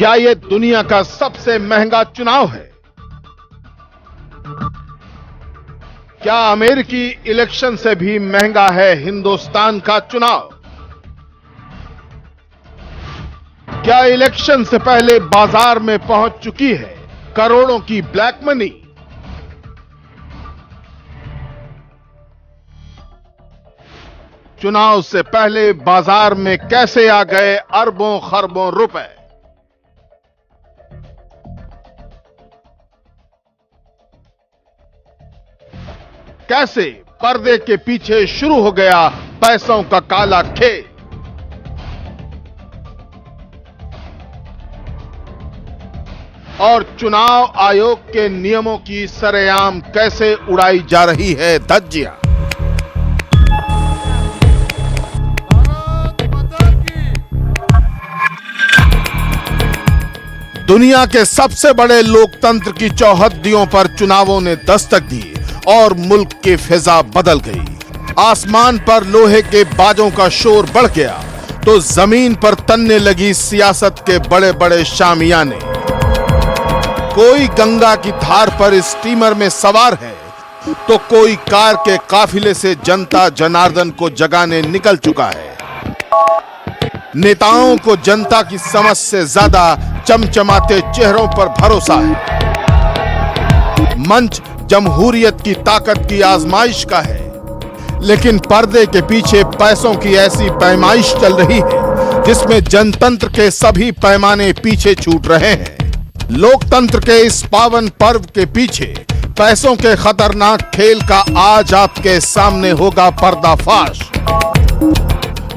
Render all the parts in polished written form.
क्या ये दुनिया का सबसे महंगा चुनाव है? क्या अमेरिकी इलेक्शन से भी महंगा है हिंदुस्तान का चुनाव? क्या इलेक्शन से पहले बाजार में पहुंच चुकी है करोड़ों की ब्लैक मनी? चुनाव से पहले बाजार में कैसे आ गए अरबों खरबों रुपए? कैसे पर्दे के पीछे शुरू हो गया पैसों का काला खेल? और चुनाव आयोग के नियमों की सरेआम कैसे उड़ाई जा रही है धज्जियां? दुनिया के सबसे बड़े लोकतंत्र की चौहद्दियों पर चुनावों ने दस्तक दी और मुल्क की फिजा बदल गई। आसमान पर लोहे के बाजों का शोर बढ़ गया तो जमीन पर तनने लगी सियासत के बड़े बड़े शामियाने। कोई गंगा की धार पर स्टीमर में सवार है तो कोई कार के काफिले से जनता जनार्दन को जगाने निकल चुका है। नेताओं को जनता की समझ से ज्यादा चमचमाते चेहरों पर भरोसा है। मंच जमहूरियत की ताकत की आजमाइश का है, लेकिन पर्दे के पीछे पैसों की ऐसी पैमाइश चल रही है जिसमें जनतंत्र के सभी पैमाने पीछे छूट रहे हैं। लोकतंत्र के इस पावन पर्व के पीछे पैसों के खतरनाक खेल का आज आपके सामने होगा पर्दाफाश।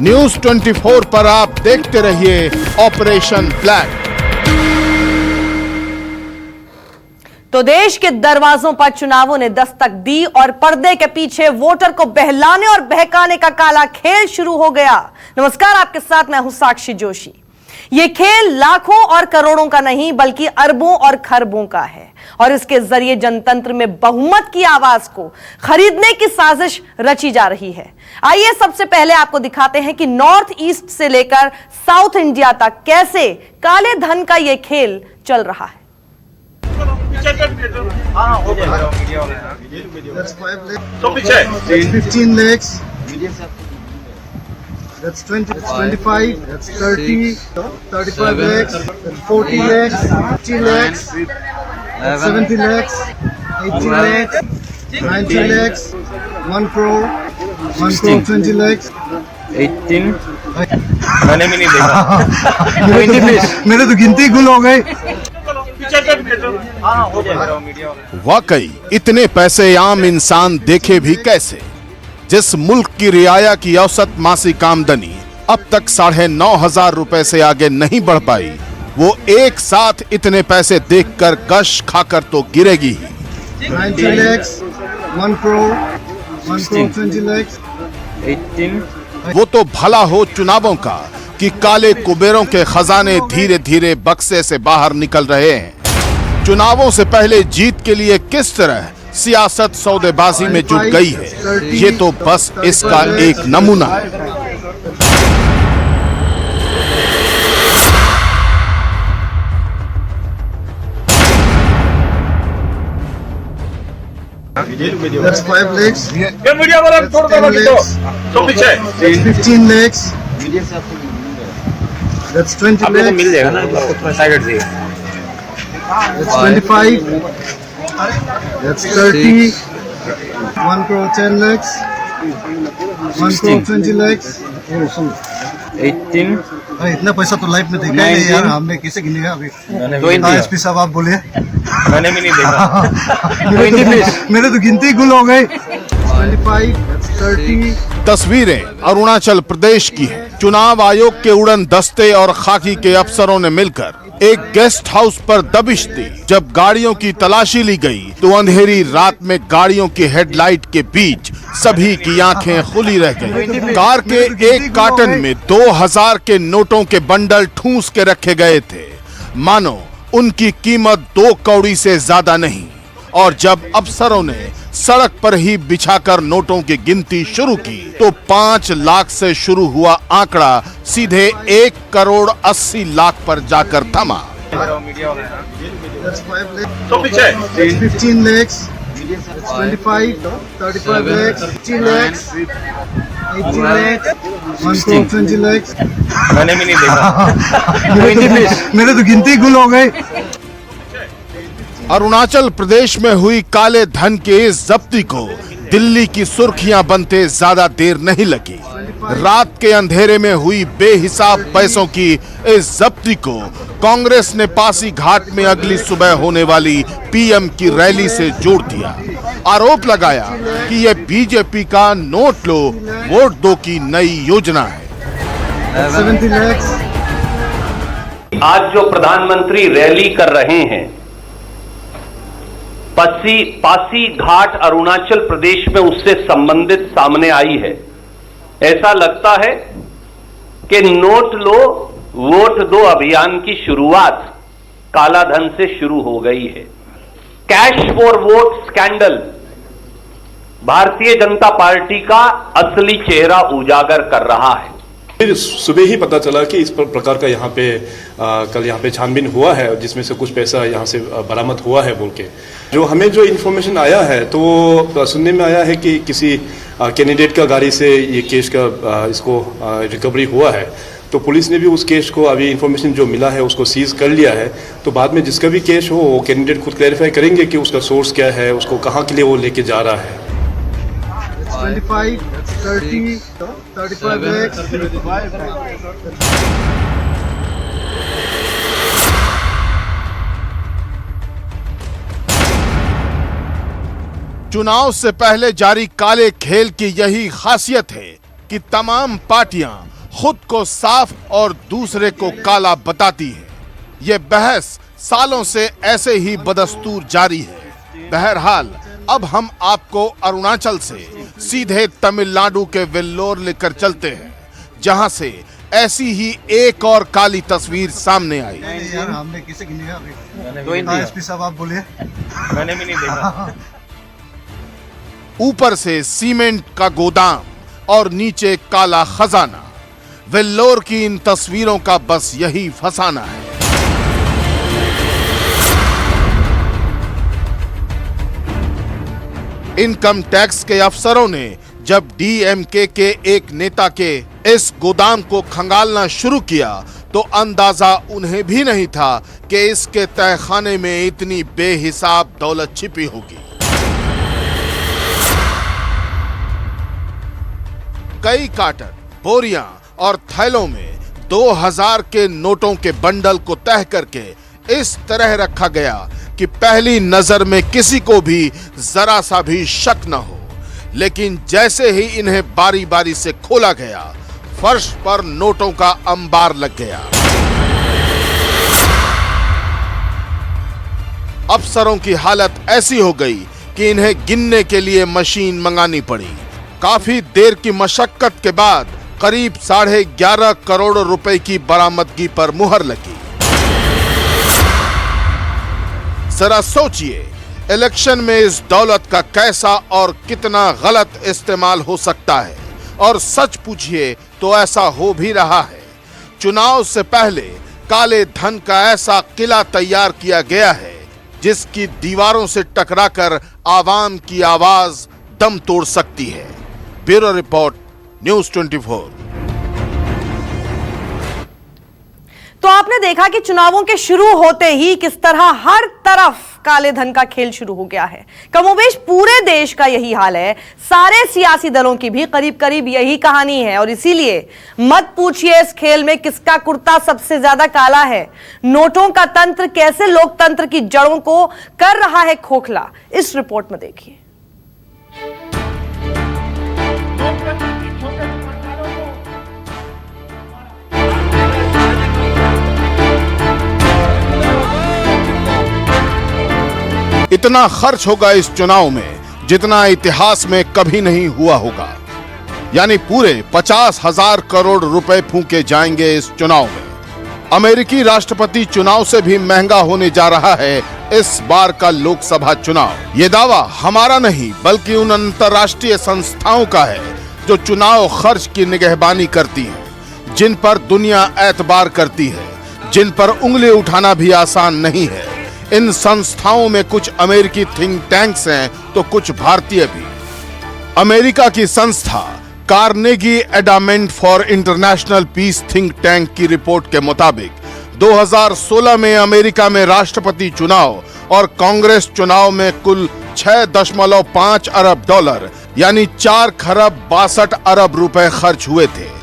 न्यूज़ 24 पर आप देखते रहिए ऑपरेशन ब्लैक। तो देश के दरवाजों पर चुनावों ने दस्तक दी और पर्दे के पीछे वोटर को बहलाने और बहकाने का काला खेल शुरू हो गया। नमस्कार, आपके साथ मैं हूं साक्षी जोशी। यह खेल लाखों और करोड़ों का नहीं बल्कि अरबों और खरबों का है और इसके जरिए जनतंत्र में बहुमत की आवाज को खरीदने की साजिश रची जा रही है। आइए सबसे पहले आपको दिखाते हैं कि नॉर्थ ईस्ट से लेकर साउथ इंडिया तक कैसे काले धन का यह खेल चल रहा है। तो पीछे 15 lakhs, that's 20, that's 25, that's 30, 35 lakhs, that's 40 lakhs, 50 lakhs, 70 lakhs, 80 lakhs, 90 lakhs, 1 crore, 1 crore 20 lakhs, 18 मैंने भी नहीं देखा। मेरे तो गिनती गुल हो गई। वाकई इतने पैसे आम इंसान देखे भी कैसे? जिस मुल्क की रियाया की औसत मासिक आमदनी अब तक 9,500 रुपए से आगे नहीं बढ़ पाई, वो एक साथ इतने पैसे देखकर गश खाकर तो गिरेगी ही। 90 lakhs, 1 crore, 1 crore 20 lakhs, 18 वो तो भला हो चुनावों का कि काले कुबेरों के खजाने धीरे धीरे बक्से से बाहर निकल रहे हैं। चुनावों से पहले जीत के लिए किस तरह सियासत सौदेबाजी में जुट गई है, ये तो बस इसका एक नमूना है। that's 5 lakhs, मीडिया वाला छोड़ दो बाकी तो पीछे 15 lakhs, that's 20 आपको lakhs, मिल जाएगा ना, आपको थोड़ा साइड से that's 25, that's 30, 1 crore 10 lakhs, 1 crore 20 lakhs। 18 अरे इतना पैसा तो लाइफ में देखा ही नहीं यार, हमने कैसे गिनेगा अभी? एसपी साहब आप बोलिए। मैंने भी नहीं देखा। मेरे तो गिनती गुल हो गई। 25, that's 30। तस्वीरें अरुणाचल प्रदेश की हैं। चुनाव आयोग के उड़न दस्ते और खाकी के अफसरों ने मिलकर एक गेस्ट हाउस पर दबिश दी। जब गाड़ियों की तलाशी ली गई तो अंधेरी रात में गाड़ियों की हेडलाइट के बीच सभी की आंखें खुली रह गईं। कार के एक कार्टन में 2000 के नोटों के बंडल ठूंस के रखे गए थे, मानो उनकी कीमत 2 कौड़ी से ज्यादा नहीं। और जब अफसरों ने सड़क पर ही बिछाकर नोटों की गिनती शुरू की तो 5 लाख से शुरू हुआ आंकड़ा सीधे 1 करोड़ 80 लाख पर जाकर थमा। That's 5 lakhs. So पीछे That's 15 lakhs. That's 25, 35 lakhs, 50 lakhs, 80 lakhs, 1 crore 20 lakhs. मैंने भी नहीं देखा मेरे तो गिनती गुल हो गई. अरुणाचल प्रदेश में हुई काले धन की इस जब्ती को दिल्ली की सुर्खियां बनते ज्यादा देर नहीं लगी। रात के अंधेरे में हुई बेहिसाब पैसों की इस जब्ती को कांग्रेस ने पासी घाट में अगली सुबह होने वाली पीएम की रैली से जोड़ दिया। आरोप लगाया कि यह बीजेपी का नोट लो वोट दो की नई योजना है। 70 lakhs. आज जो प्रधानमंत्री रैली कर रहे हैं, पासी घाट अरुणाचल प्रदेश में उससे संबंधित सामने आई है। ऐसा लगता है कि नोट लो वोट दो अभियान की शुरुआत काला धन से शुरू हो गई है। Cash for vote scandal Bharatiya Janata party का असली चेहरा उजागर कर रहा है। फिर सुबह ही पता चला कि इस प्रकार का यहाँ पे कल यहाँ पे छानबीन हुआ है जिसमें से कुछ पैसा यहाँ से बरामद हुआ है बोल के जो हमें जो इन्फॉर्मेशन आया है तो सुनने में आया है कि किसी कैंडिडेट का गाड़ी से ये केस का इसको रिकवरी हुआ है। तो पुलिस ने भी उस केस को अभी इन्फॉर्मेशन जो मिला है उसको सीज कर लिया है। तो बाद में जिसका भी केस हो वो कैंडिडेट खुद क्लैरिफाई करेंगे कि उसका सोर्स क्या है, उसको कहाँ के लिए वो लेके जा रहा है। 25, 30, 35 lakhs. चुनाव से पहले जारी काले खेल की यही खासियत है कि तमाम पार्टियां खुद को साफ और दूसरे को काला बताती है। ये बहस सालों से ऐसे ही बदस्तूर जारी है। बहरहाल अब हम आपको अरुणाचल से सीधे तमिलनाडु के वेल्लोर लेकर चलते हैं, जहां से ऐसी ही एक और काली तस्वीर सामने आई। यार हमने किसे गिनी है? एसपी साहब आप बोलिए. मैंने भी नहीं देखा ऊपर से सीमेंट का गोदाम और नीचे काला खजाना। वेल्लोर की इन तस्वीरों का बस यही फसाना है। इनकम टैक्स के अफसरों ने जब डीएमके के एक नेता के इस गोदाम को खंगालना शुरू किया तो अंदाजा उन्हें भी नहीं था कि इसके तहखाने में इतनी बेहिसाब दौलत छिपी होगी। कई कार्टन, बोरियां और थैलों में 2000 के नोटों के बंडल को तह करके इस तरह रखा गया कि पहली नजर में किसी को भी जरा सा भी शक न हो। लेकिन जैसे ही इन्हें बारी बारी से खोला गया, फर्श पर नोटों का अंबार लग गया। अफसरों की हालत ऐसी हो गई कि इन्हें गिनने के लिए मशीन मंगानी पड़ी। काफी देर की मशक्कत के बाद करीब 11.5 करोड़ रुपए की बरामदगी पर मुहर लगी। जरा सोचिए, इलेक्शन में इस दौलत का कैसा और कितना गलत इस्तेमाल हो सकता है। और सच पूछिए तो ऐसा हो भी रहा है। चुनाव से पहले काले धन का ऐसा किला तैयार किया गया है जिसकी दीवारों से टकराकर आवाम की आवाज दम तोड़ सकती है। Bureau report, news 24। तो आपने देखा कि चुनावों के शुरू होते ही किस तरह हर तरफ काले धन का खेल शुरू हो गया है। कमोबेश पूरे देश का यही हाल है। सारे सियासी दलों की भी करीब करीब यही कहानी है। और इसीलिए मत पूछिए इस खेल में किसका कुर्ता सबसे ज्यादा काला है। नोटों का तंत्र कैसे लोकतंत्र की जड़ों को कर रहा है खोखला, इस रिपोर्ट में देखिए। इतना खर्च होगा इस चुनाव में जितना इतिहास में कभी नहीं हुआ होगा। यानी पूरे 50,000 करोड़ रुपए फूंके जाएंगे इस चुनाव में। अमेरिकी राष्ट्रपति चुनाव से भी महंगा होने जा रहा है इस बार का लोकसभा चुनाव। ये दावा हमारा नहीं बल्कि उन अंतर्राष्ट्रीय संस्थाओं का है जो चुनाव खर्च की निगहबानी करती हैं, जिन पर दुनिया एतबार करती है, जिन पर उंगली उठाना भी आसान नहीं है। इन संस्थाओं में कुछ अमेरिकी थिंक टैंक्स हैं तो कुछ भारतीय भी। अमेरिका की संस्था Carnegie Endowment for International Peace think tank की रिपोर्ट के मुताबिक 2016 में अमेरिका में राष्ट्रपति चुनाव और कांग्रेस चुनाव में कुल 6.5 अरब डॉलर यानी 4 खरब 62 अरब रुपए खर्च हुए थे।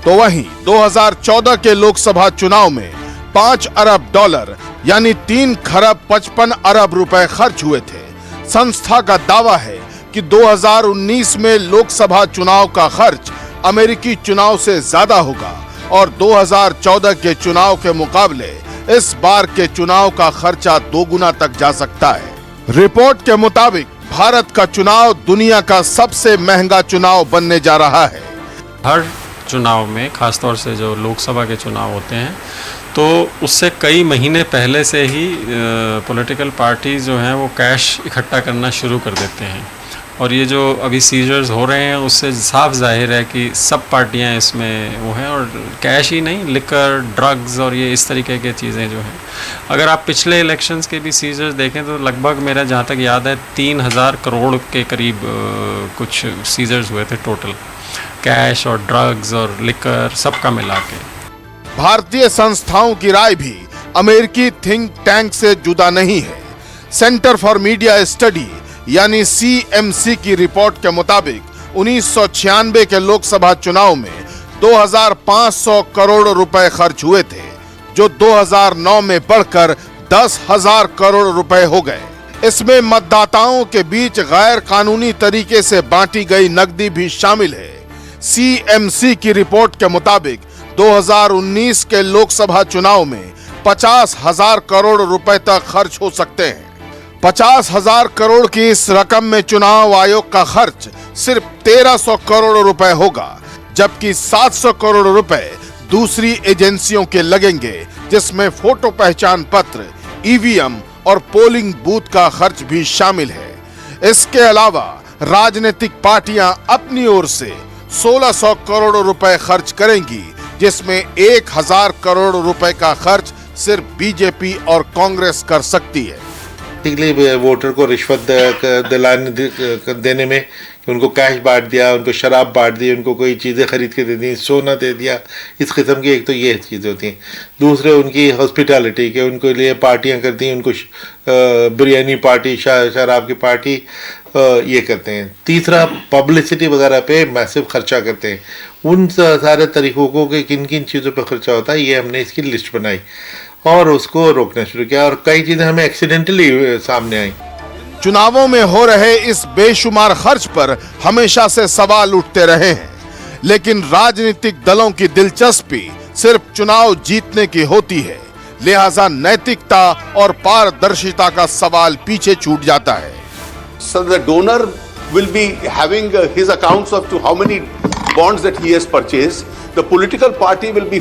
तो वहीं 2014 के लोकसभा चुनाव में 5 अरब डॉलर यानी 3 खरब 55 अरब रुपए खर्च हुए थे। संस्था का दावा है कि 2019 में लोकसभा चुनाव का खर्च अमेरिकी चुनाव से ज्यादा होगा और 2014 के चुनाव के मुकाबले इस बार के चुनाव का खर्चा 2 गुना तक जा सकता है। रिपोर्ट के मुताबिक भारत का चुनाव दुनिया का सबसे महंगा चुनाव बनने जा रहा है। हर चुनाव में खासतौर से जो लोकसभा के चुनाव होते हैं तो उससे कई महीने पहले से ही पॉलिटिकल पार्टी जो हैं वो कैश इकट्ठा करना शुरू कर देते हैं और ये जो अभी सीजर्स हो रहे हैं उससे साफ जाहिर है कि सब पार्टियां इसमें वो हैं और कैश ही नहीं लिकर ड्रग्स और ये इस तरीके की चीज़ें जो हैं। अगर आप पिछले इलेक्शंस के भी सीजर्स देखें तो लगभग मेरा जहाँ तक याद है 3000 करोड़ के करीब कुछ सीजर्स हुए थे टोटल, कैश और ड्रग्स और लिकर सबका मिला के। भारतीय संस्थाओं की राय भी अमेरिकी थिंक टैंक से जुदा नहीं है। सेंटर फॉर मीडिया स्टडी यानी CMC की रिपोर्ट के मुताबिक 1996 के लोकसभा चुनाव में 2500 करोड़ रुपए खर्च हुए थे, जो 2009 में बढ़कर 10,000 करोड़ रुपए हो गए। इसमें मतदाताओं के बीच गैर कानूनी तरीके से बांटी गई नकदी भी शामिल है। CMC की रिपोर्ट के मुताबिक 2019 के लोकसभा चुनाव में 50,000 करोड़ रुपए तक खर्च हो सकते हैं। 50,000 करोड़ की इस रकम में चुनाव आयोग का खर्च सिर्फ 1300 करोड़ रुपए होगा, जबकि 700 करोड़ रुपए दूसरी एजेंसियों के लगेंगे, जिसमें फोटो पहचान पत्र, EVM और पोलिंग बूथ का खर्च भी शामिल है। इसके अलावा राजनीतिक पार्टियां अपनी ओर से 1600 करोड़ रुपए खर्च करेंगी, जिसमें 1000 करोड़ रुपए का खर्च सिर्फ बीजेपी और कांग्रेस कर सकती है। वोटर को रिश्वत देने में कि उनको कैश बांट दिया, उनको शराब बांट दी, उनको कोई चीज़ें खरीद के दे दी, सोना दे दिया, इस किस्म की एक तो ये चीज़ें होती हैं। दूसरे उनकी हॉस्पिटैलिटी के उनके लिए पार्टियां करती हैं, उनको बिरयानी पार्टी, शराब की पार्टी ये करते हैं। तीसरा पब्लिसिटी वगैरह पे मैसिव खर्चा करते हैं। उन सारे तरीकों को कि किन किन चीज़ों पे खर्चा होता है ये हमने इसकी लिस्ट बनाई और उसको रोकना शुरू किया और कई चीज़ें हमें एक्सीडेंटली सामने आई। चुनावों में हो रहे इस बेशुमार खर्च पर हमेशा से सवाल उठते रहे हैं, लेकिन राजनीतिक दलों की दिलचस्पी सिर्फ चुनाव जीतने की होती है, लिहाजा नैतिकता और पारदर्शिता का सवाल पीछे छूट जाता है। So the donor will be having his accounts of to how many bonds that he has purchased. The political party will be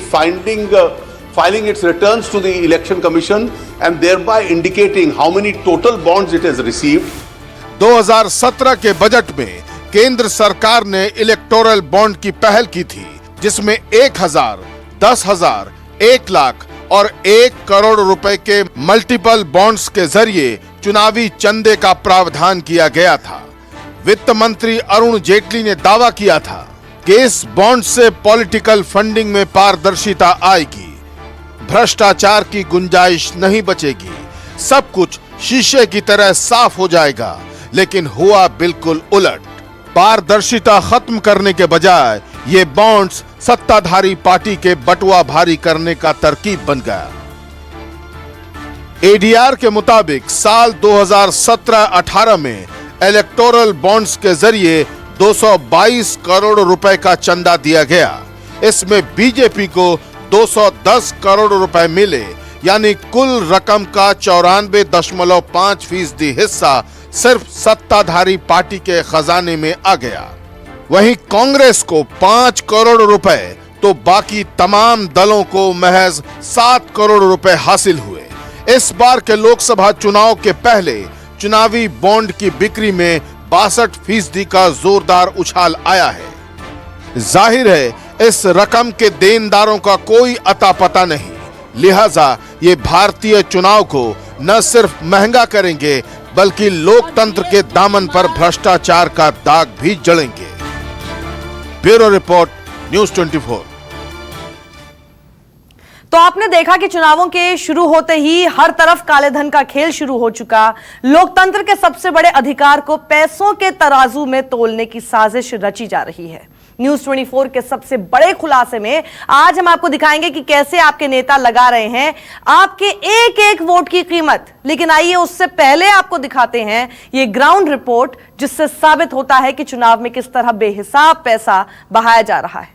filing its returns to the election commission and thereby indicating how many total bonds it has received. 2017 के budget में केंद्र सरकार ने electoral bond की पहल की थी, जिसमें 1000, 10,000, 1 लाख और 1 करोड़ रुपए के मल्टीपल बॉन्ड्स के जरिए चुनावी चंदे का प्रावधान किया गया था। वित्त मंत्री अरुण जेटली ने दावा किया था कि इस बॉन्ड से पॉलिटिकल फंडिंग में पारदर्शिता आएगी, भ्रष्टाचार की गुंजाइश नहीं बचेगी, सब कुछ शीशे की तरह साफ हो जाएगा। लेकिन हुआ बिल्कुल उलट। पारदर्शिता खत्म करने के बजाय ये बॉन्ड्स सत्ताधारी पार्टी के बटुआ भारी करने का तरकीब बन गया। ADR के मुताबिक साल 2017-18 में इलेक्टोरल बॉन्ड्स के जरिए 222 करोड़ रुपए का चंदा दिया गया। इसमें बीजेपी को 210 करोड़ रुपए मिले, यानी कुल रकम का 94.5% हिस्सा सिर्फ सत्ताधारी पार्टी के खजाने में आ गया। वहीं कांग्रेस को 5 करोड़ रुपए तो बाकी तमाम दलों को महज 7 करोड़ रुपए हासिल हुए। इस बार के लोकसभा चुनाव के पहले चुनावी बॉन्ड की बिक्री में 62% का जोरदार उछाल आया है। जाहिर है इस रकम के देनदारों का कोई अता पता नहीं, लिहाजा ये भारतीय चुनाव को न सिर्फ महंगा करेंगे बल्कि लोकतंत्र के दामन पर भ्रष्टाचार का दाग भी जड़ेंगे। Bureau report, news 24। तो आपने देखा कि चुनावों के शुरू होते ही हर तरफ काले धन का खेल शुरू हो चुका। लोकतंत्र के सबसे बड़े अधिकार को पैसों के तराजू में तोलने की साजिश रची जा रही है। न्यूज़ 24 के सबसे बड़े खुलासे में आज हम आपको दिखाएंगे कि कैसे आपके नेता लगा रहे हैं आपके एक एक वोट की कीमत। लेकिन आइए उससे पहले आपको दिखाते हैं ये ग्राउंड रिपोर्ट, जिससे साबित होता है कि चुनाव में किस तरह बेहिसाब पैसा बहाया जा रहा है।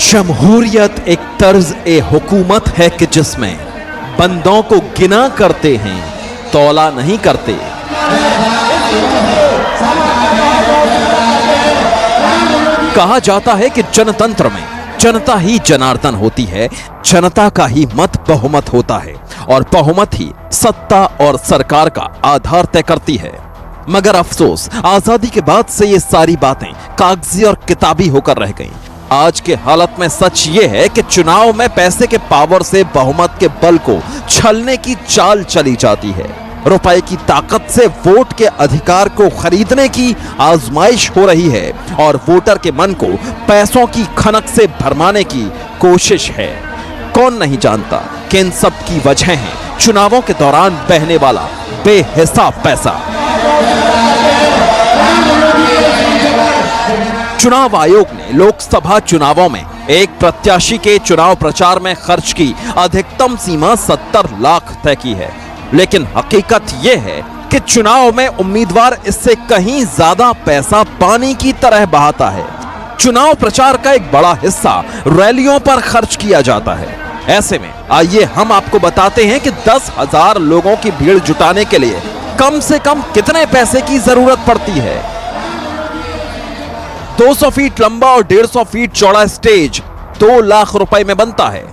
जमहूरियत एक तर्ज ए हुकूमत है कि जिसमें बंदों को गिना करते हैं, तौला नहीं करते। कहा जाता है कि जनतंत्र में जनता ही जनार्दन होती है, जनता का ही मत बहुमत होता है और बहुमत ही सत्ता और सरकार का आधार तय करती है। मगर अफसोस, आजादी के बाद से ये सारी बातें कागजी और किताबी होकर रह गईं। आज के हालत में सच ये है कि चुनाव में पैसे के पावर से बहुमत के बल को छलने की चाल चली जाती है। रुपए की ताकत से वोट के अधिकार को खरीदने की आजमाइश हो रही है और वोटर के मन को पैसों की खनक से भरमाने की कोशिश है। कौन नहीं जानता कि इन सब की वजह है चुनावों के दौरान बहने वाला बेहिसाब पैसा। चुनाव आयोग ने लोकसभा चुनावों में एक प्रत्याशी के चुनाव प्रचार में खर्च की अधिकतम सीमा 70 लाख तय की है, लेकिन हकीकत यह है कि चुनाव में उम्मीदवार इससे कहीं ज्यादा पैसा पानी की तरह बहाता है। चुनाव प्रचार का एक बड़ा हिस्सा रैलियों पर खर्च किया जाता है। ऐसे में आइए हम आपको बताते हैं कि 10,000 लोगों की भीड़ जुटाने के लिए कम से कम कितने पैसे की जरूरत पड़ती है। 200 फीट लंबा और 150 फीट चौड़ा स्टेज 2 लाख रुपए में बनता है।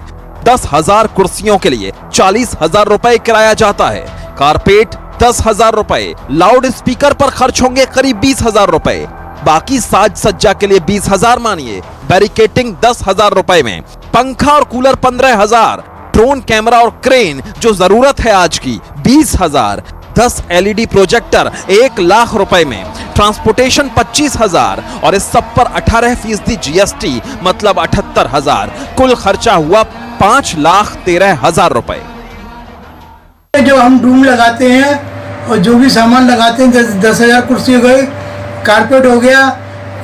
10,000 कुर्सियों के लिए 40,000 रुपए किराया जाता है। कारपेट 10,000 रुपए, लाउड स्पीकर पर खर्च होंगे करीब 20,000 रुपए, बाकी साज सज्जा के लिए 20,000 मानिए, बैरिकेटिंग 10,000 रुपए में, पंखा और कूलर 15,000, ड्रोन कैमरा और क्रेन जो जरूरत है आज की 20,000, 10 LED प्रोजेक्टर 1 लाख रुपए में, ट्रांसपोर्टेशन 25,000 और इस सब पर 18% GST मतलब 78,000। कुल खर्चा हुआ 5,13,000 रुपए। जो हम रूम लगाते हैं और जो भी सामान लगाते हैं 10,000 कुर्सी हो गई, कारपेट हो गया,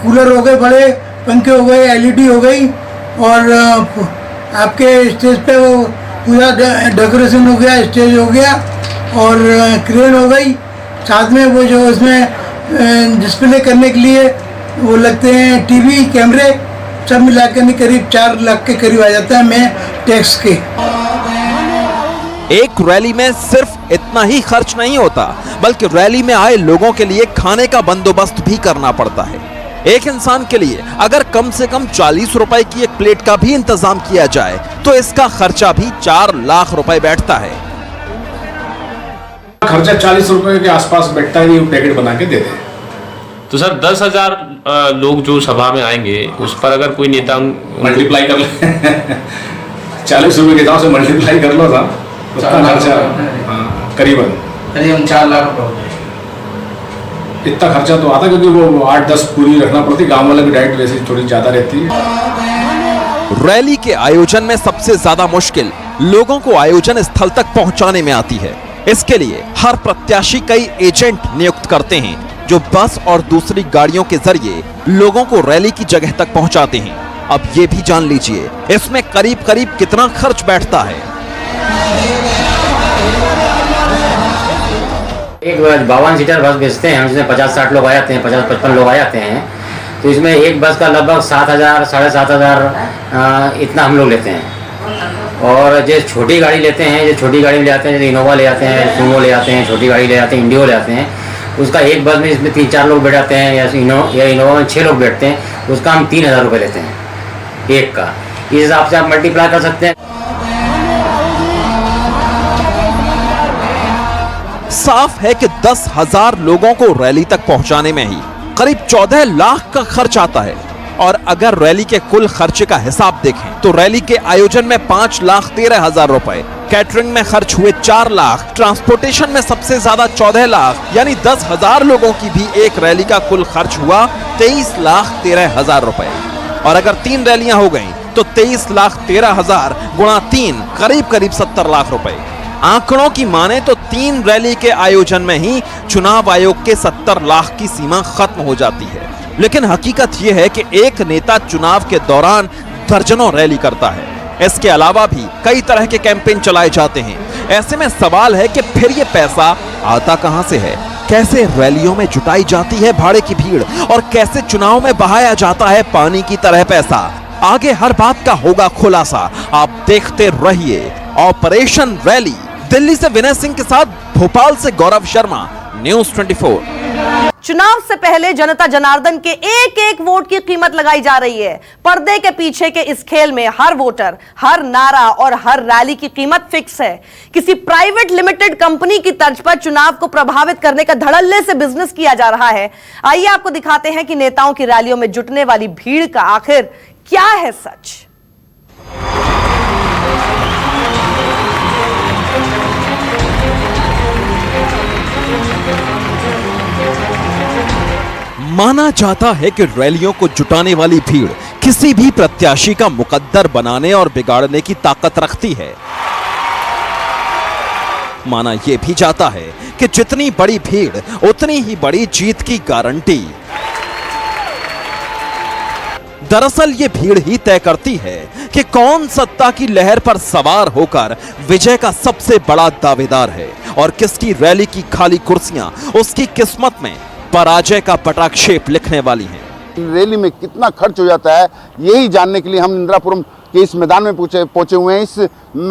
कूलर हो गए, बड़े पंखे हो गए, LED हो गई और आपके स्टेज पे वो पूरा डेकोरेशन हो गया, स्टेज हो गया और क्रेन हो गई। साथ में वो जो उसमें डिस्प्ले करने के लिए वो लगते हैं टीवी, कैमरे, सब मिला कर करीब 4 लाख के करीब आ जाता है मैं टैक्स के। एक रैली में सिर्फ इतना ही खर्च नहीं होता, बल्कि रैली में आए लोगों के लिए खाने का बंदोबस्त भी करना पड़ता है। एक इंसान के लिए अगर कम से कम 40 रुपए की एक प्लेट का भी इंतजाम किया जाए तो इसका खर्चा भी 4 लाख रुपए बैठता है। खर्चा 40 रुपए के आसपास बैठता है, ये पैकेट बना के देते हैं। तो सर 10,000 लोग जो सभा में आएंगे उस पर अगर कोई नेता मल्टीप्लाई कर ले 40 रुपए के हिसाब से मल्टीप्लाई कर लो साहब, उसका खर्चा करीबन 4 लाख रुपए इतना खर्चा तो आता, क्योंकि वो 8-10 पूरी रखना पड़ती। गांव वाले की डाइट वैसे थोड़ी ज्यादा रहती है। रैली के आयोजन में सबसे ज्यादा मुश्किल लोगों को आयोजन स्थल तक पहुंचाने में आती है। इसके लिए हर प्रत्याशी कई एजेंट नियुक्त करते हैं जो बस और दूसरी गाड़ियों के जरिए लोगों को रैली की जगह तक पहुंचाते हैं। अब ये भी जान लीजिए इसमें करीब करीब कितना खर्च बैठता है। एक 52 सीटर बस भेजते हैं हम, जिसमें 50-60 लोग आ जाते हैं, 50-55 लोग आ जाते हैं। तो इसमें एक बस का लगभग 7,000 7,500 इतना हम लोग लेते हैं। और जो छोटी गाड़ी लेते हैं, जो छोटी गाड़ी ले आते हैं, जैसे इनोवा ले आते हैं, सुमो ले आते हैं, छोटी गाड़ी ले आते हैं, इंडियो ले आते हैं, उसका एक बस में इसमें 3-4 लोग बैठ जाते हैं, या इनोवा में 6 लोग बैठते हैं, उसका हम 3,000 रुपये लेते हैं एक का। इस हिसाब से आप मल्टीप्लाई कर सकते हैं। साफ है कि 10,000 लोगों को रैली तक पहुंचाने में ही करीब 14 लाख का खर्च आता है। और अगर रैली के कुल खर्चे का हिसाब देखें तो रैली के आयोजन में 5,13,000 रुपए, कैटरिंग में खर्च हुए 4 लाख, ट्रांसपोर्टेशन में सबसे ज्यादा 14 लाख, यानी 10,000 लोगों की भी एक रैली का कुल खर्च हुआ 23,13,000 रुपए। और अगर 3 रैलियां हो गई तो 23,13,000 गुणा 3 करीब करीब 70 लाख रुपए। आंकड़ों की माने तो 3 रैली के आयोजन में ही चुनाव आयोग के 70 लाख की सीमा खत्म हो जाती है। लेकिन हकीकत यह है कि एक नेता चुनाव के दौरान दर्जनों रैली करता है। इसके अलावा भी कई तरह के कैंपेन चलाए जाते हैं। ऐसे में सवाल है कि फिर ये पैसा आता कहां से है? कैसे रैलियों में जुटाई जाती है भाड़े की भीड़ और कैसे चुनाव में बहाया जाता है पानी की तरह पैसा? आगे हर बात का होगा खुलासा। आप देखते रहिए ऑपरेशन रैली। दिल्ली से विनय सिंह के साथ भोपाल से गौरव शर्मा, न्यूज़ 24। चुनाव से पहले जनता जनार्दन के एक एक वोट की कीमत लगाई जा रही है। पर्दे के पीछे के इस खेल में हर वोटर, हर नारा और हर रैली की कीमत फिक्स है। किसी प्राइवेट लिमिटेड कंपनी की तर्ज पर चुनाव को प्रभावित करने का धड़ल्ले से बिजनेस किया जा रहा है। आइए आपको दिखाते हैं कि नेताओं की रैलियों में जुटने वाली भीड़ का आखिर क्या है सच। माना जाता है कि रैलियों को जुटाने वाली भीड़ किसी भी प्रत्याशी का मुकद्दर बनाने और बिगाड़ने की ताकत रखती है। माना यह भी जाता है कि जितनी बड़ी भीड़ उतनी ही बड़ी जीत की गारंटी। दरअसल ये भीड़ ही तय करती है कि कौन सत्ता की लहर पर सवार होकर विजय का सबसे बड़ा दावेदार है और किसकी रैली की खाली कुर्सियां उसकी किस्मत में पराजय का पटाक्षेप लिखने वाली हैं। रैली में कितना खर्च हो जाता है यही जानने के लिए हम इंदिरापुरम के इस मैदान में पहुंचे हुए हैं। इस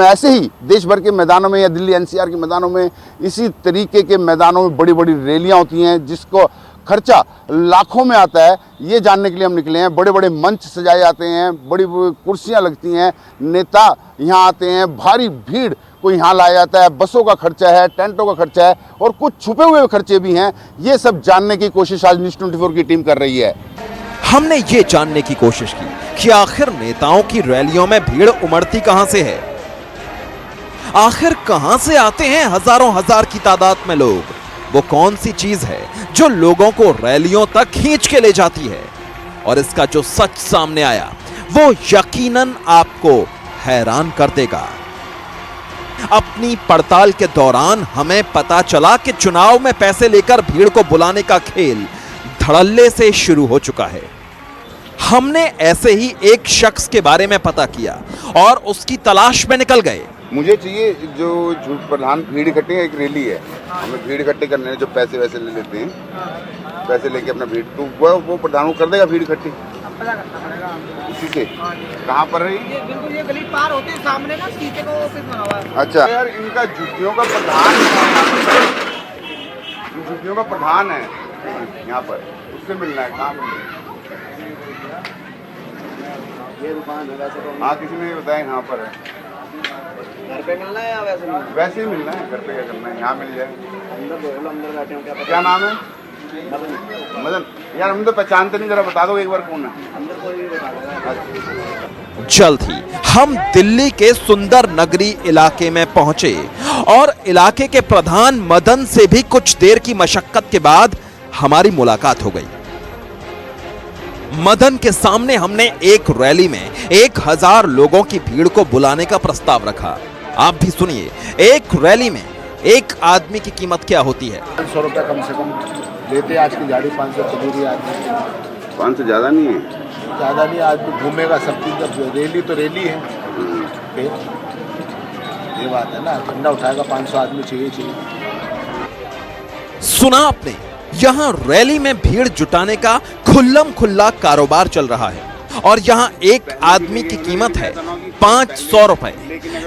ऐसे ही देश भर के मैदानों में या दिल्ली एनसीआर के मैदानों में इसी तरीके के मैदानों में बड़ी बड़ी रैलियां होती हैं जिसको खर्चा लाखों में आता है। ये जानने के लिए हम निकले हैं। बड़े बड़े मंच सजाए जाते हैं, बड़ी बड़ी कुर्सियां लगती हैं, नेता यहाँ आते हैं, भारी भीड़ को यहाँ लाया जाता है, बसों का खर्चा है, टेंटों का खर्चा है और कुछ छुपे हुए खर्चे भी हैं। ये सब जानने की कोशिश आज न्यूज़ 24 की टीम कर रही है। हमने ये जानने की कोशिश की कि आखिर नेताओं की रैलियों में भीड़ उमड़ती कहां से है। आखिर कहां से आते हैं हजारों हजार की तादाद में लोग? वो कौन सी चीज है जो लोगों को रैलियों तक खींच के ले जाती है? और इसका जो सच सामने आया वो यकीनन आपको हैरान कर देगा। अपनी पड़ताल के दौरान हमें पता चला कि चुनाव में पैसे लेकर भीड़ को बुलाने का खेल धड़ल्ले से शुरू हो चुका है। हमने ऐसे ही एक शख्स के बारे में पता किया और उसकी तलाश में निकल गए। मुझे चाहिए जो प्रधान भीड़ इकट्ठे एक रैली है, हमें भीड़ इकट्ठे करने हैं, जो पैसे वैसे ले लेते हैं, पैसे लेके अपना भीड़ तो वो प्रधान को कर देगा भीड़ इकट्ठी इसी से। कहाँ पर है ये गली पार होते हैं सामने ना सीटे को ऑफिस बना हुआ है। अच्छा यार, इनका जुतियों का प्रधान, जुतियों का प्रधान है यहाँ पर, उससे मिलना है। कहाँ ये दुकान है वैसे तो? हाँ, किसी ने बताया यहाँ पर है। घर पे मिलना है या वैसे मिलना है? वैसे ही मिलना है। घर पे क्या करना है, यहाँ मिल जाए। अंदर बैठे हैं। क्या नाम है? मदन। यार हम तो पहचानते नहीं, जरा बता दो एक बार कौन है। अंदर कोई भी बता देगा। जल्द ही हम दिल्ली के सुंदर नगरी इलाके में पहुंचे और इलाके के प्रधान मदन से भी कुछ देर की मशक्कत के बाद हमारी मुलाकात हो गई। मदन के सामने हमने एक रैली में 1000 लोगों की भीड़ को बुलाने का प्रस्ताव रखा। आप भी सुनिए, एक रैली में एक आदमी की कीमत क्या होती है। 500 रुपया कम से कम लेते आज की गाड़ी। 500 कबूरी आदमी, 500 ज़्यादा नहीं है। ज़्यादा नहीं, आदमी घूमेगा सब चीज़। रैली तो रैली है, ये बात है ना। झंडा उठाएगा, 500 आदमी चाहिए। सुना आपने, यहां रैली में भीड़ जुटाने का खुल्लम खुल्ला कारोबार चल रहा है और यहां एक आदमी की कीमत है 500 रुपए।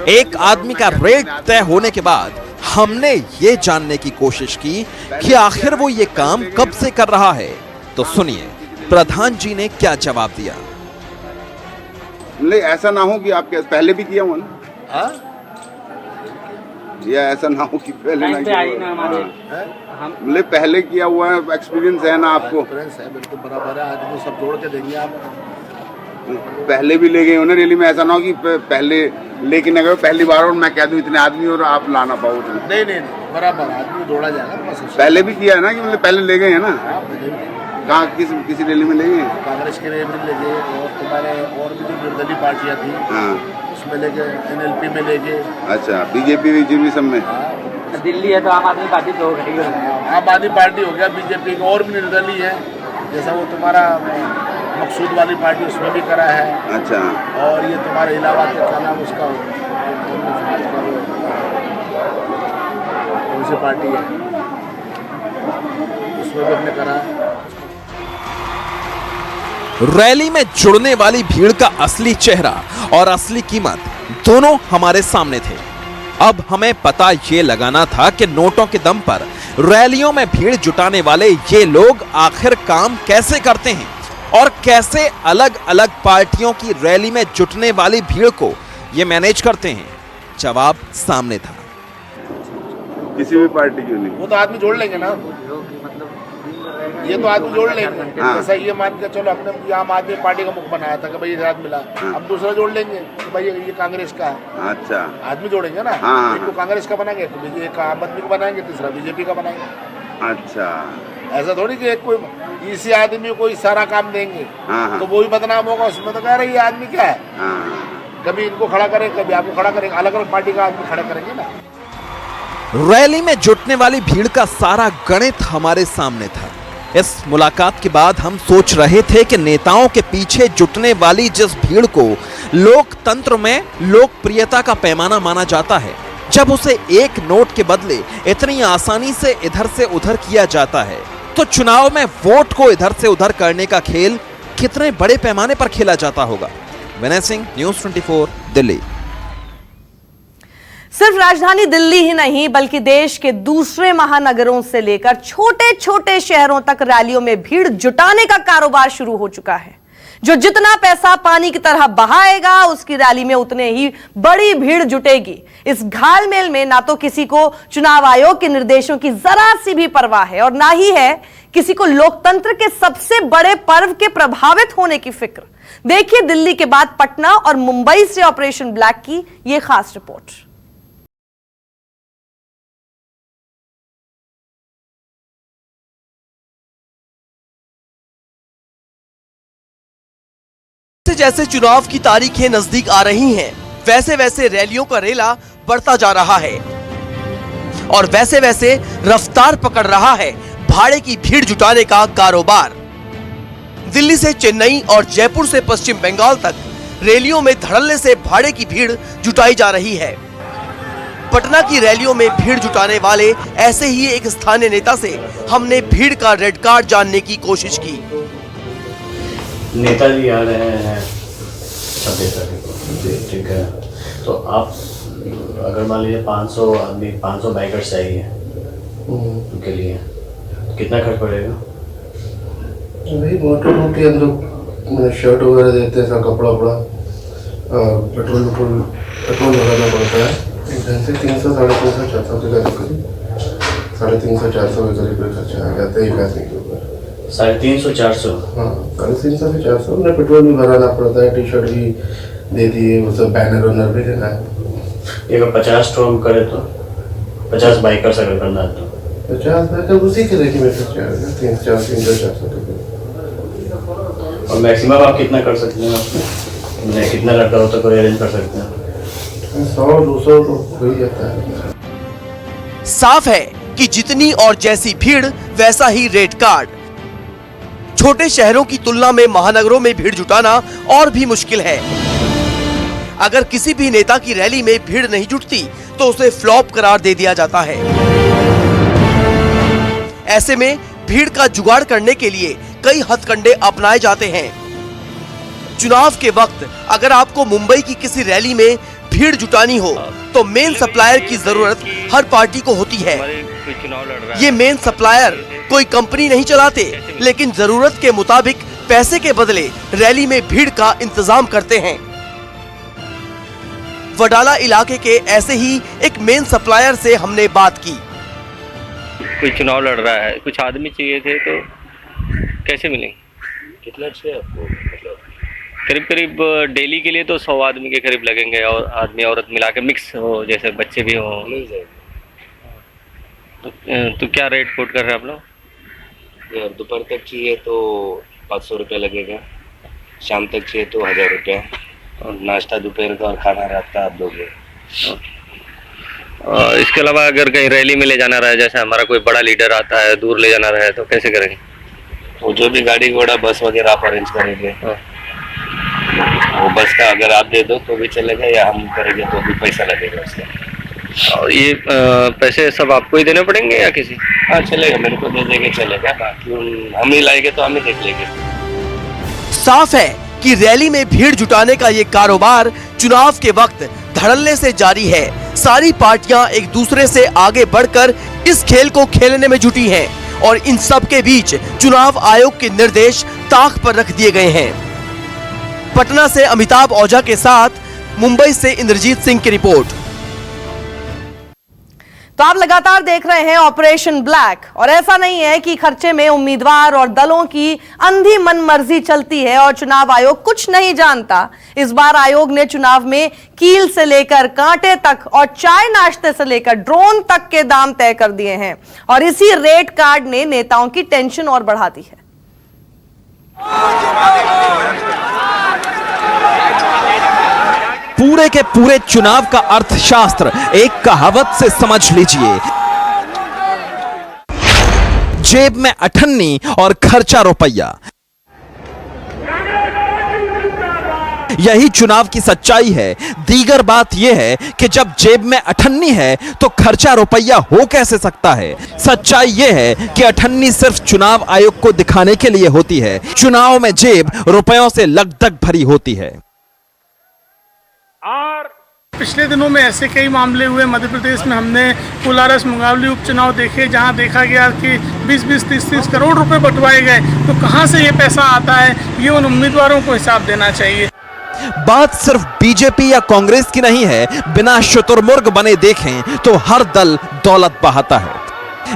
एक आदमी का रेट तय होने के बाद हमने ये जानने की कोशिश की कि आखिर वो ये काम कब से कर रहा है। तो सुनिए प्रधान जी ने क्या जवाब दिया। नहीं, ऐसा ना हो कि आप पहले भी किया हुआ ना। या ऐसा ना हो कि पहले ना किया मतलब पहले किया हुआ है, एक्सपीरियंस है ना आपको? है बिल्कुल बराबर है, आज वो सब जोड़ के देंगे आप। पहले भी ले गए हो ना रैली में, ऐसा ना हो कि पहले लेके न गए पहली बार और मैं कह दूं इतने आदमी और आप लाना पाओ। नहीं बराबर आदमी जोड़ा जाएगा। पहले भी किया है ना कि मतलब पहले ले गए हैं ना? कहाँ किसी रैली में ले गए? कांग्रेस के रैली में ले गए और तुम्हारे और भी जो निर्दलीय पार्टियां थी उसमें ले गए, NLP में ले गए। अच्छा, बीजेपी सब में? दिल्ली है तो आम आदमी पार्टी तो आम आदमी पार्टी हो गया, बीजेपी का और भी निर्दलीय है, जैसा वो तुम्हारा मकसूद वाली पार्टी उसमें भी करा है। अच्छा, और ये तुम्हारे इलाहाबाद के क्या नाम उसका कौन सी पार्टी है उसमें भी हमने करा है। रैली में जुड़ने वाली भीड़ का असली चेहरा और असली कीमत दोनों हमारे सामने थे। अब हमें पता ये लगाना था कि नोटों के दम पर रैलियों में भीड़ जुटाने वाले ये लोग आखिर काम कैसे करते हैं और कैसे अलग अलग पार्टियों की रैली में जुटने वाली भीड़ को ये मैनेज करते हैं। जवाब सामने था। किसी भी पार्टी क्यों नहीं, वो तो आदमी जोड़ लेंगे ना, ये तो आदमी जोड़ लेंगे। जैसा ये मान के चलो हमने आम आदमी पार्टी का मुख बनाया था कि भाई इधर मिला, हम दूसरा जोड़ लेंगे कि भाई ये कांग्रेस का है। अच्छा, आदमी जोड़ेंगे ना, एक को कांग्रेस का बनाएंगे तो एक आम आदमी को बनाएंगे, तीसरा बीजेपी का बनाएंगे। अच्छा, ऐसा थोड़ी कि एक कोई इसी आदमी को सारा काम देंगे तो वो भी बदनाम होगा, उसमें तो कह रहे ये आदमी क्या है, कभी इनको खड़ा करेंगे कभी आपको खड़ा करेंगे, अलग अलग पार्टी का आदमी खड़ा करेंगे ना। रैली में जुटने वाली भीड़ का सारा गणित हमारे सामने था। इस मुलाकात के बाद हम सोच रहे थे कि नेताओं के पीछे जुटने वाली जिस भीड़ को लोकतंत्र में लोकप्रियता का पैमाना माना जाता है, जब उसे एक नोट के बदले इतनी आसानी से इधर से उधर किया जाता है, तो चुनाव में वोट को इधर से उधर करने का खेल कितने बड़े पैमाने पर खेला जाता होगा। विनय सिंह, न्यूज़ 24, दिल्ली। सिर्फ राजधानी दिल्ली ही नहीं बल्कि देश के दूसरे महानगरों से लेकर छोटे छोटे शहरों तक रैलियों में भीड़ जुटाने का कारोबार शुरू हो चुका है। जो जितना पैसा पानी की तरह बहाएगा उसकी रैली में उतने ही बड़ी भीड़ जुटेगी। इस घालमेल में ना तो किसी को चुनाव आयोग के निर्देशों की जरा सी भी परवाह है और ना ही है किसी को लोकतंत्र के सबसे बड़े पर्व के प्रभावित होने की फिक्र। देखिए दिल्ली के बाद पटना और मुंबई से ऑपरेशन ब्लैक की यह खास रिपोर्ट। जैसे चुनाव की तारीखें नजदीक आ रही हैं, वैसे वैसे रैलियों का रेला बढ़ता जा रहा है और वैसे वैसे रफ्तार पकड़ रहा है भाड़े की भीड़ जुटाने का कारोबार। दिल्ली से चेन्नई और जयपुर से पश्चिम बंगाल तक रैलियों में धड़ल्ले से भाड़े की भीड़ जुटाई जा रही है। पटना की रैलियों में भीड़ जुटाने वाले ऐसे ही एक स्थानीय नेता से हमने भीड़ का रेड कार्ड जानने की कोशिश की। नेताजी आ रहे हैं 26 तारीख को, ठीक है, तो आप अगर मान लीजिए 500 आदमी 500 बाइकर्स चाहिए उनके लिए कितना खर्च पड़ेगा? वही मोटी हम लोग शर्ट वगैरह देते हैं, कपड़ा वपड़ा, पेट्रोल लगाना पड़ता है। ढंग से 300 350 400 के करीब 350 400 के करीब खर्चा आ जाता है एक आदमी के ऊपर। 350 400? हाँ, 350 से 400। उन्हें पेट्रोल भी भराना पड़ता है, टी शर्ट भी दे दिए, वो सब बैनर वनर भी देना है। ये अगर 50 तो हम करें तो 50 बाइकर्स अगर करना है तो 50 बाइकर उसी के रेट में खर्चा आएगा 300-400 के। और मैक्सिमम आप कितना कर सकते हैं? आपने कितना लड़का हो तो कोई अरेंज कर सकते हैं? 100-200 तो हो ही जाता है। साफ है कि जितनी और जैसी भीड़ वैसा ही रेट कार्ड। छोटे शहरों की तुलना में महानगरों में भीड़ जुटाना और भी मुश्किल है। अगर किसी भी नेता की रैली में भीड़ नहीं जुटती तो उसे फ्लॉप करार दे दिया जाता है। ऐसे में भीड़ का जुगाड़ करने के लिए कई हथकंडे अपनाए जाते हैं। चुनाव के वक्त अगर आपको मुंबई की किसी रैली में भीड़ जुटानी हो तो मेन सप्लायर की जरूरत हर पार्टी को होती है। ये मेन सप्लायर कोई कंपनी नहीं चलाते, लेकिन जरूरत के मुताबिक पैसे के बदले रैली में भीड़ का इंतजाम करते हैं। वडाला इलाके के ऐसे ही एक मेन सप्लायर से हमने बात की। कोई चुनाव लड़ रहा है, कुछ आदमी चाहिए थे तो कैसे मिलेंगे? कितना चाहिए आपको? करीब करीब डेली के लिए तो 100 आदमी के करीब लगेंगे, और आदमी औरत मिला के मिक्स हो, जैसे बच्चे भी हो। मिल जाएगा। तो क्या रेट कोट कर रहे हैं आप लोग? दोपहर तक चाहिए तो 500 रुपये लगेगा, शाम तक चाहिए तो 1000 रुपये, और नाश्ता दोपहर का और खाना रात का आप दोगे। इसके अलावा अगर कहीं रैली में ले जाना रहे, जैसे हमारा कोई बड़ा लीडर आता है, दूर ले जाना रहे, तो कैसे करेंगे? वो जो भी गाड़ी घोड़ा बस वगैरह आप अरेंज करेंगे, वो बस का अगर आप दे दो तो भी चलेगा, या हम करेंगे तो भी पैसा लगेगा उसका। और ये पैसे सब आपको ही देने पड़ेंगे या किसी? हाँ चलेगा, मेरे को दे देंगे चलेगा, बाकी हम ही लाएंगे तो हम ही देख लेंगे। साफ है कि रैली में भीड़ जुटाने का ये कारोबार चुनाव के वक्त धड़ल्ले से जारी है। सारी पार्टियां एक दूसरे से आगे बढ़कर इस खेल को खेलने में जुटी हैं, और इन सब के बीच चुनाव आयोग के निर्देश ताक पर रख दिए गए हैं। पटना से अमिताभ ओझा के साथ मुंबई से इंद्रजीत सिंह की रिपोर्ट। तो आप लगातार देख रहे हैं ऑपरेशन ब्लैक, और ऐसा नहीं है कि खर्चे में उम्मीदवार और दलों की अंधी मनमर्जी चलती है और चुनाव आयोग कुछ नहीं जानता। इस बार आयोग ने चुनाव में कील से लेकर कांटे तक और चाय नाश्ते से लेकर ड्रोन तक के दाम तय कर दिए हैं, और इसी रेट कार्ड ने नेताओं की टेंशन और बढ़ा दी है। पूरे के पूरे चुनाव का अर्थशास्त्र एक कहावत से समझ लीजिए, जेब में अठन्नी और खर्चा रुपया। यही चुनाव की सच्चाई है। दीगर बात यह है कि जब जेब में अठन्नी है तो खर्चा रुपया हो कैसे सकता है। सच्चाई यह है कि अठन्नी सिर्फ चुनाव आयोग को दिखाने के लिए होती है। चुनाव में जेब रुपयों से लगधक भरी होती है। और पिछले दिनों में ऐसे कई मामले हुए मध्य प्रदेश में। हमने कुलारस मुंगावली उपचुनाव देखे, जहां देखा गया कि 20-20, 30-30 करोड़ रुपए बंटवाए गए। तो कहां से ये पैसा आता है, ये उन उम्मीदवारों को हिसाब देना चाहिए। बात सिर्फ बीजेपी या कांग्रेस की नहीं है। बिना शुतुरमुर्ग बने देखें तो हर दल दौलत बहाता है,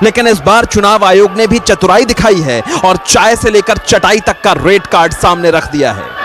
लेकिन इस बार चुनाव आयोग ने भी चतुराई दिखाई है और चाय से लेकर चटाई तक का रेट कार्ड सामने रख दिया है।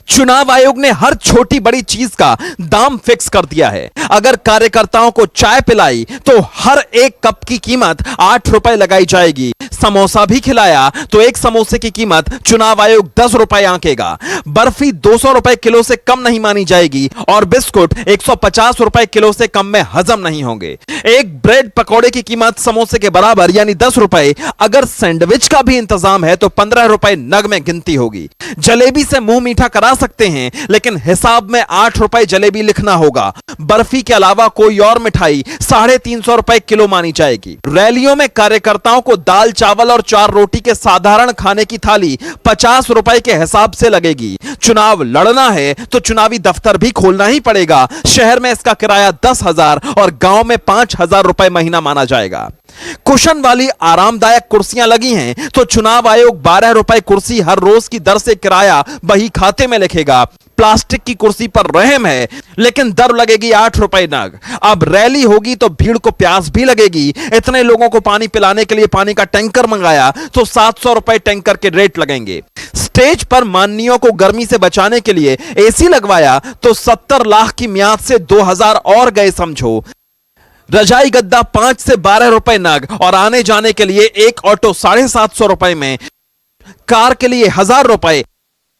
चुनाव आयोग ने हर छोटी बड़ी चीज का दाम फिक्स कर दिया है। अगर कार्यकर्ताओं को चाय पिलाई तो हर एक कप की कीमत 8 रुपए लगाई जाएगी। समोसा भी खिलाया तो एक समोसे की कीमत चुनाव आयोग 10 रुपए आंकेगा। बर्फी 200 रुपए किलो से कम नहीं मानी जाएगी और बिस्कुट 150 रुपए किलो से कम में हजम नहीं होंगे। एक ब्रेड पकौड़े की कीमत समोसे के बराबर यानी 10 रुपए। अगर सैंडविच का भी इंतजाम है तो 15 रुपए नग में गिनती होगी। जलेबी से मुंह मीठा करा सकते हैं, लेकिन हिसाब में 8 रुपए जलेबी लिखना होगा। बर्फी के अलावा कोई और मिठाई 350 रुपए किलो मानी जाएगी। रैलियों में कार्यकर्ताओं को दाल चावल और 4 रोटी के साधारण खाने की थाली 50 रुपए के हिसाब से लगेगी। चुनाव लड़ना है तो चुनावी दफ्तर भी खोलना ही पड़ेगा। शहर में इसका किराया 10,000 और गांव में 5,000 रुपए महीना माना जाएगा। कुशन वाली आरामदायक कुर्सियां लगी हैं तो चुनाव आयोग 12 रुपए कुर्सी हर रोज की दर से किराया बही खाते में लिखेगा। प्लास्टिक की कुर्सी पर रहम है, लेकिन दर लगेगी 8 रुपए नग। अब रैली होगी तो भीड़ को प्यास भी लगेगी। इतने लोगों को पानी पिलाने के लिए पानी का टैंकर मंगाया तो 700 रुपए टैंकर के रेट लगेंगे। स्टेज पर माननीयों को गर्मी से बचाने के लिए एसी लगवाया तो 70 लाख की म्याद से 2000 और गए समझो। रजाई गद्दा 5 से 12 रुपए नग और आने जाने के लिए एक ऑटो 750 रुपए में, कार के लिए 1000 रुपए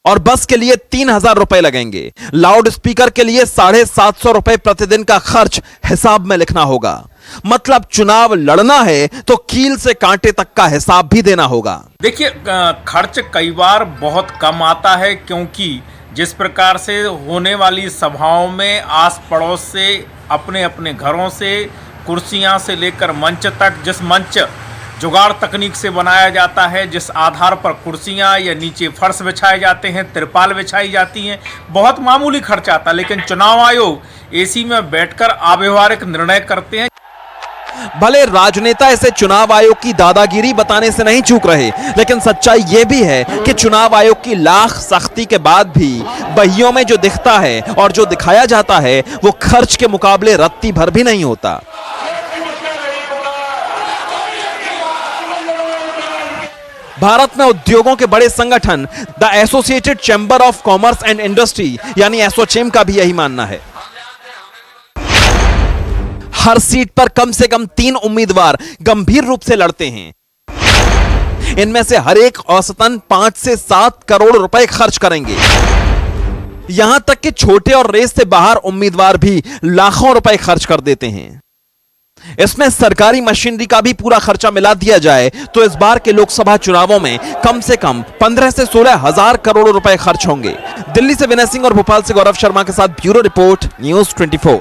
और बस के लिए 3000 रुपए लगेंगे। लाउड स्पीकर के लिए 750 रुपए प्रतिदिन का खर्च हिसाब में लिखना होगा। मतलब चुनाव लड़ना है तो कील से कांटे तक का हिसाब भी देना होगा। देखिए, खर्च कई बार बहुत कम आता है, क्योंकि जिस प्रकार से होने वाली सभाओं में आस पड़ोस से, अपने अपने घरों से, कुर्सियां से लेकर मंच तक, जिस मंच जुगाड़ तकनीक से बनाया जाता है, जिस आधार पर कुर्सियां या नीचे फर्श बिछाए जाते हैं, तिरपाल बिछाई जाती हैं, बहुत मामूली खर्च आता है। लेकिन चुनाव आयोग एसी में बैठकर अव्यवहारिक निर्णय करते हैं। भले राजनेता इसे चुनाव आयोग की दादागिरी बताने से नहीं चूक रहे, लेकिन सच्चाई यह भी है कि चुनाव आयोग की लाख सख्ती के बाद भी बहियों में जो दिखता है और जो दिखाया जाता है वो खर्च के मुकाबले रत्ती भर भी नहीं होता। भारत में उद्योगों के बड़े संगठन the associated chamber of commerce and industry यानी एसोचैम का भी यही मानना है। हर सीट पर कम से कम 3 उम्मीदवार गंभीर रूप से लड़ते हैं। इनमें से हर एक औसतन 5 से 7 करोड़ रुपए खर्च करेंगे। यहां तक कि छोटे और रेस से बाहर उम्मीदवार भी लाखों रुपए खर्च कर देते हैं। इसमें सरकारी मशीनरी का भी पूरा खर्चा मिला दिया जाए तो इस बार के लोकसभा चुनावों में कम से कम 15 से 16 हजार करोड़ रुपए खर्च होंगे। दिल्ली से विनय सिंह और भोपाल से गौरव शर्मा के साथ ब्यूरो रिपोर्ट, न्यूज़ 24।